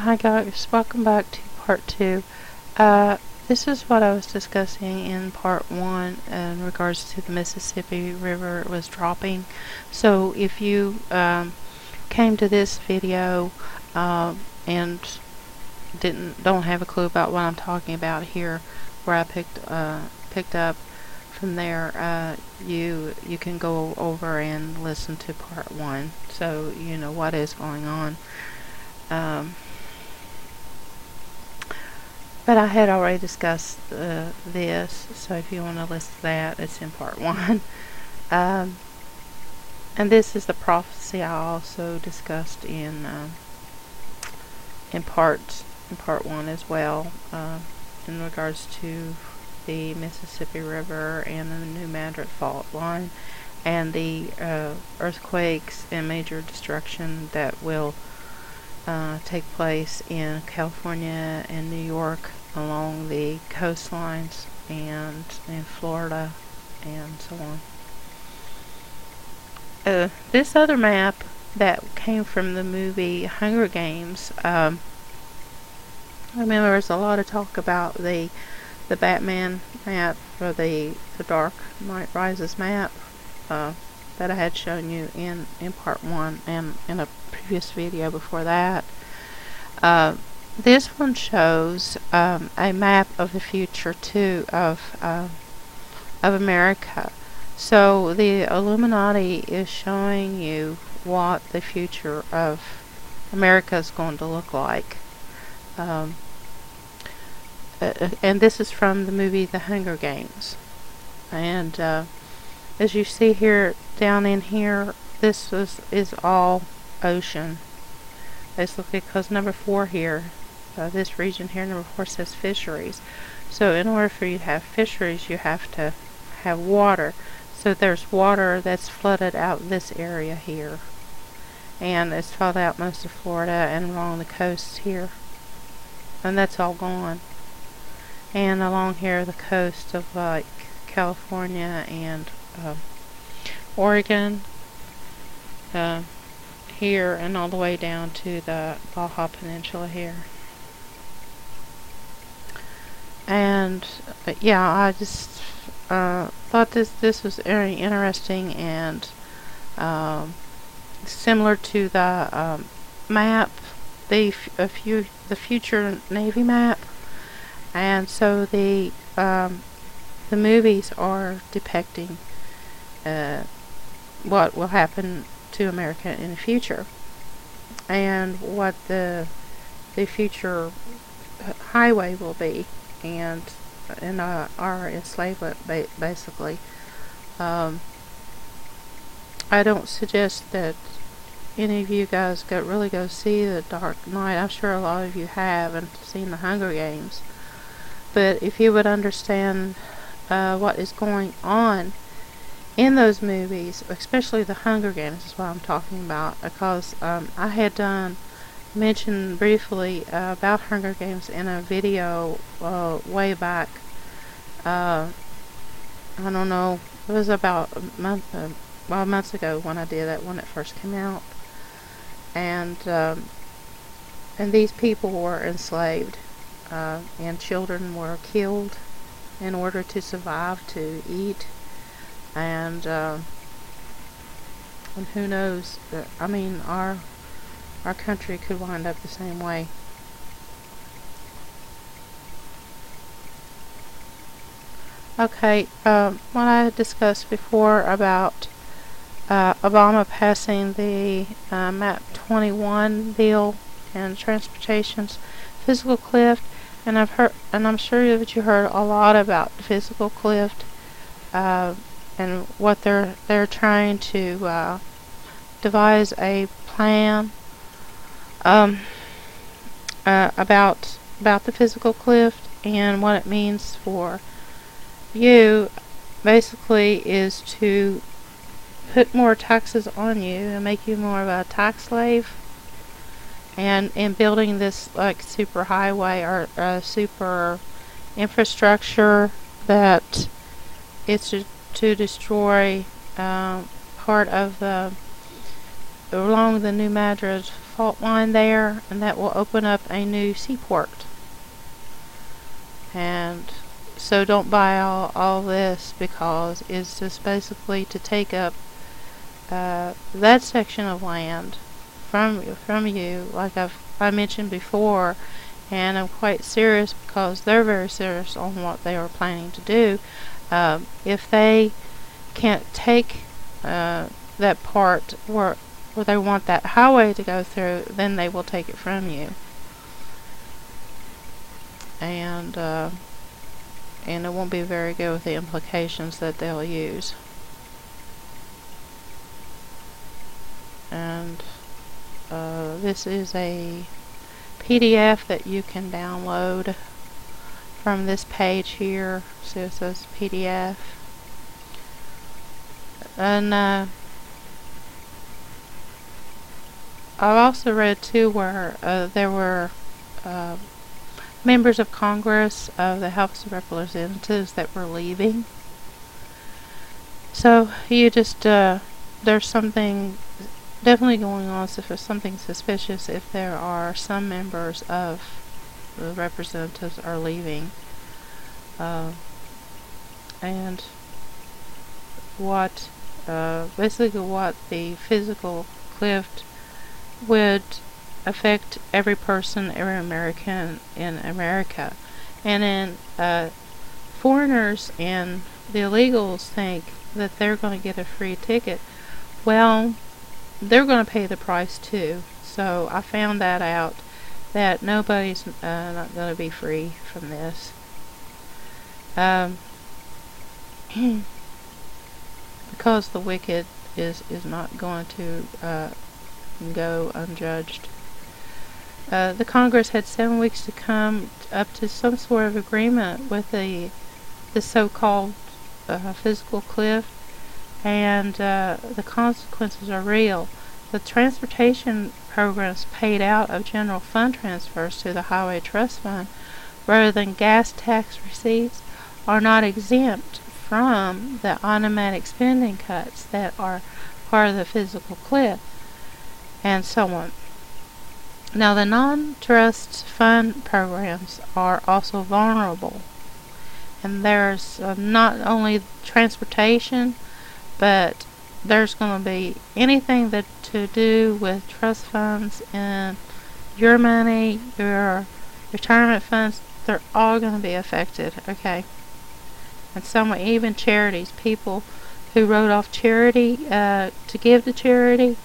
Hi guys, welcome back to part 2. This is what I was discussing in part 1 in regards to the Mississippi River was dropping. So if you came to this video and don't have a clue about what I'm talking about here, where I picked up from there, you can go over and listen to part 1, so you know what is going on. But I had already discussed this, so if you want to listen to that, it's in part 1. And this is the prophecy I also discussed in part 1 as well, in regards to the Mississippi River and the New Madrid fault line, and the earthquakes and major destruction that will take place in California and New York along the coastlines and in Florida and so on. This other map that came from the movie Hunger Games, I remember there's a lot of talk about the Batman map, or the Dark Knight Rises map that I had shown you in part 1 and in a previous video before that. This one shows a map of the future too of America. So the Illuminati is showing you what the future of America is going to look like. And this is from the movie The Hunger Games. And as you see here, down in here, this is all ocean. Basically, because number 4 here, this region here, number 4 says fisheries. So in order for you to have fisheries, you have to have water. So there's water that's flooded out this area here. And it's flooded out most of Florida and along the coasts here. And that's all gone. And along here, the coast of like California and Oregon, here, and all the way down to the Baja Peninsula here. And yeah, I just thought this was very interesting and similar to the map, the future Navy map. And so the movies are depicting what will happen to America in the future, and what the future highway will be, and our enslavement basically. I don't suggest that any of you guys really go see The Dark Knight. I'm sure a lot of you have and seen The Hunger Games, but if you would understand what is going on in those movies, especially The Hunger Games is what I'm talking about, because I had mentioned briefly about Hunger Games in a video way back. I don't know, it was about months ago when I did that, when it first came out. And these people were enslaved, and children were killed in order to survive, to eat. And who knows, I mean, our country could wind up the same way. Okay, what I discussed before about Obama passing the MAP 21 bill and transportation's physical cliff, and I'm sure that you heard a lot about the physical cliff, and what they're trying to devise a plan about the physical cliff, and what it means for you basically is to put more taxes on you and make you more of a tax slave. And in building this like super highway or super infrastructure, that it's to destroy part of along the New Madrid fault line there, and that will open up a new seaport. And so don't buy all this, because it's just basically to take up that section of land from you, like I mentioned before. And I'm quite serious, because they're very serious on what they are planning to do. If they can't take that part where they want that highway to go through, then they will take it from you. And it won't be very good with the implications that they'll use. And this is a PDF that you can download from this page here. So it says PDF. And I've also read too where there were members of Congress of the House of Representatives that were leaving. So you just there's something definitely going on. So if there's something suspicious, if there are some members of the representatives are leaving, and what basically what the physical cliff would affect every person, every American in America. And then foreigners and the illegals think that they're going to get a free ticket. Well, they're going to pay the price too. So I found that out, that nobody's not going to be free from this. Because the wicked is not going to go unjudged. The Congress had 7 weeks to come up to some sort of agreement with the so-called physical cliff, and the consequences are real. The transportation programs paid out of general fund transfers to the Highway Trust Fund, rather than gas tax receipts, are not exempt from the automatic spending cuts that are part of the physical cliff, and so on. Now, the non-trust fund programs are also vulnerable, and there's not only transportation, but there's going to be anything that to do with trust funds and your money, your retirement funds. They're all going to be affected. Okay, and some, even charities, people who wrote off charity to give to charity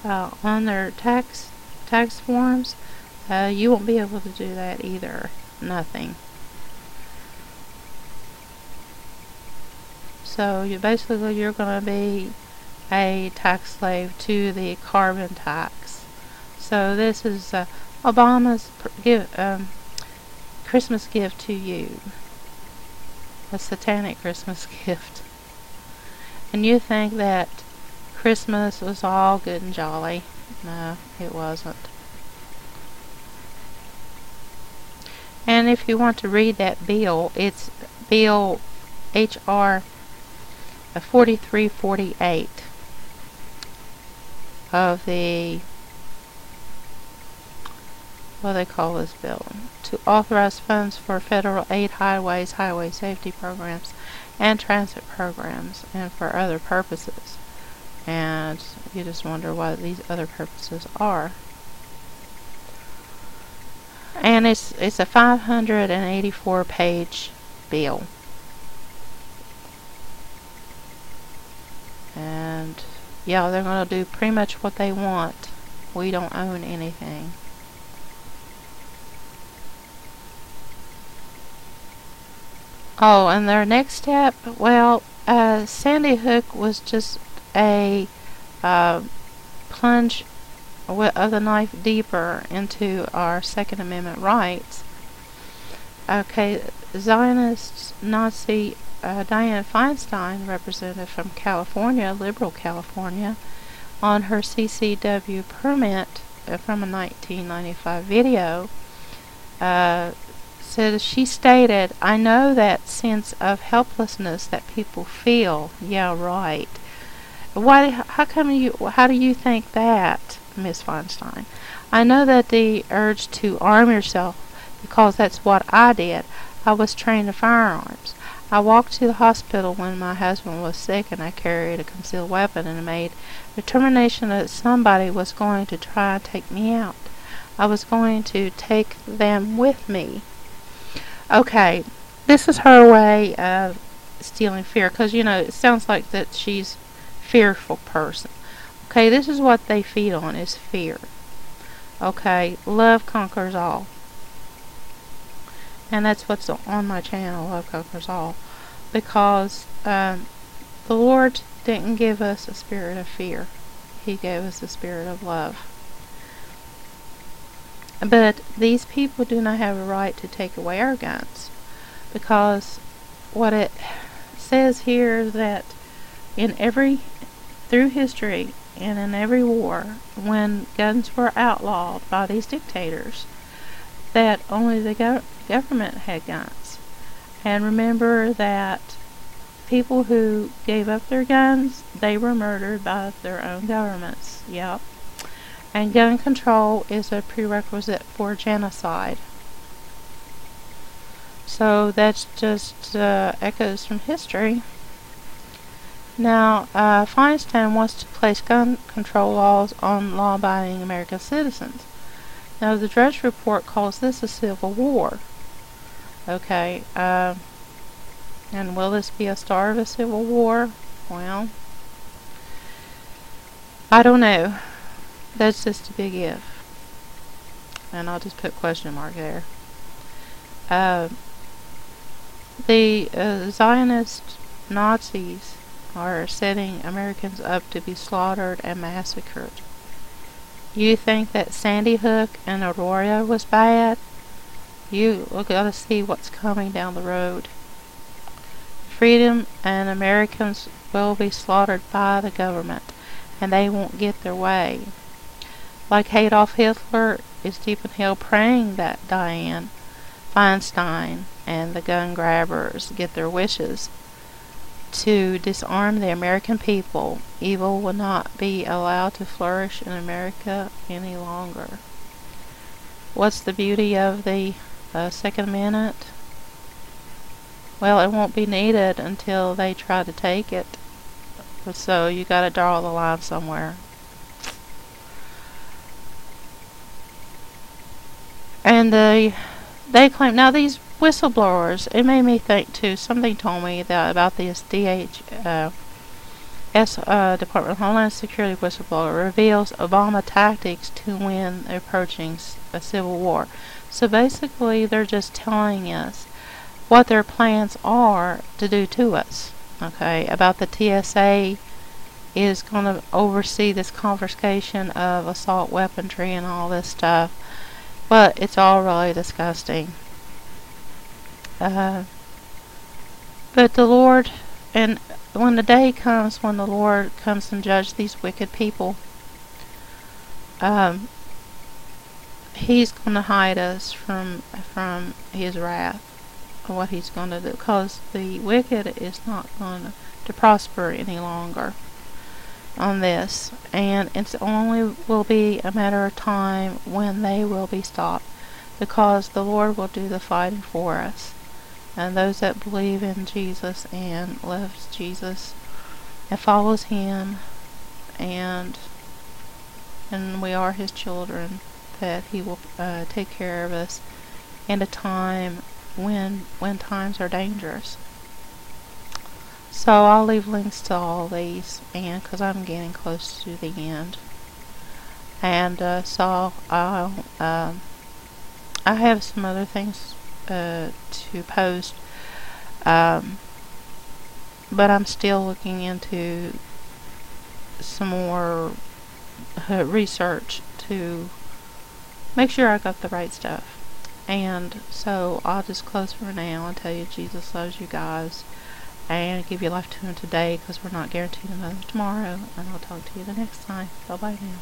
on their tax forms, you won't be able to do that either. Nothing. So you're going to be a tax slave to the carbon tax. So this is Obama's Christmas gift to you, a satanic Christmas gift. And you think that Christmas was all good and jolly. No, it wasn't. And if you want to read that bill, it's Bill H.R. 4348 of the, what do they call this bill? To authorize funds for federal aid, highways, highway safety programs, and transit programs, and for other purposes. And you just wonder what these other purposes are. And it's a 584 page bill. And yeah, they're going to do pretty much what they want. We don't own anything. Oh, and their next step, well, Sandy Hook was just a plunge of the knife deeper into our Second Amendment rights. Okay, Zionist Nazi Dianne Feinstein, representative from California, liberal California, on her CCW permit from a 1995 video, she stated, "I know that sense of helplessness that people feel." Yeah, right. How do you think that, Miss Feinstein? I know that the urge to arm yourself, because that's what I did. I was trained in firearms. I walked to the hospital when my husband was sick, and I carried a concealed weapon and made determination that somebody was going to try and take me out. I was going to take them with me. Okay, this is her way of stealing fear, because, it sounds like that she's a fearful person. Okay, this is what they feed on, is fear. Okay, love conquers all. And that's what's on my channel, Love Conquers All. Because the Lord didn't give us a spirit of fear. He gave us a spirit of love. But these people do not have a right to take away our guns. Because what it says here is that through history and in every war, when guns were outlawed by these dictators, that only the government had guns. And remember that people who gave up their guns, they were murdered by their own governments. Yep. And gun control is a prerequisite for genocide. So that's just echoes from history. Now, Feinstein wants to place gun control laws on law-abiding American citizens. Now, the Drudge Report calls this a civil war. Okay, and will this be a start of a civil war? Well, I don't know. That's just a big if. And I'll just put question mark there. The Zionist Nazis are setting Americans up to be slaughtered and massacred. You think that Sandy Hook and Aurora was bad? You look got to see what's coming down the road. Freedom and Americans will be slaughtered by the government, and they won't get their way. Like Adolf Hitler is deep in hell praying that Dianne Feinstein and the gun grabbers get their wishes to disarm the American people. Evil will not be allowed to flourish in America any longer. What's the beauty of the Second Amendment? Well, it won't be needed until they try to take it. So you got to draw the line somewhere. And they claim, now these whistleblowers, it made me think too, something told me that about this Department of Homeland Security whistleblower reveals Obama tactics to win the approaching a civil war. So basically they're just telling us what their plans are to do to us. Okay, about the TSA is going to oversee this confiscation of assault weaponry and all this stuff. But it's all really disgusting. But the Lord, and when the day comes when the Lord comes and judges these wicked people, He's going to hide us from His wrath, and what He's going to do, because the wicked is not going to prosper any longer on this, and it's only will be a matter of time when they will be stopped, because the Lord will do the fighting for us. And those that believe in Jesus and loves Jesus and follows Him, and we are His children, that He will take care of us in a time when times are dangerous. So I'll leave links to all these, and because I'm getting close to the end, and so I have some other things to post, but I'm still looking into some more research to make sure I got the right stuff. And so I'll just close for now and tell you Jesus loves you guys, and give your life to Him today, because we're not guaranteed another tomorrow. And I'll talk to you the next time. Bye bye now.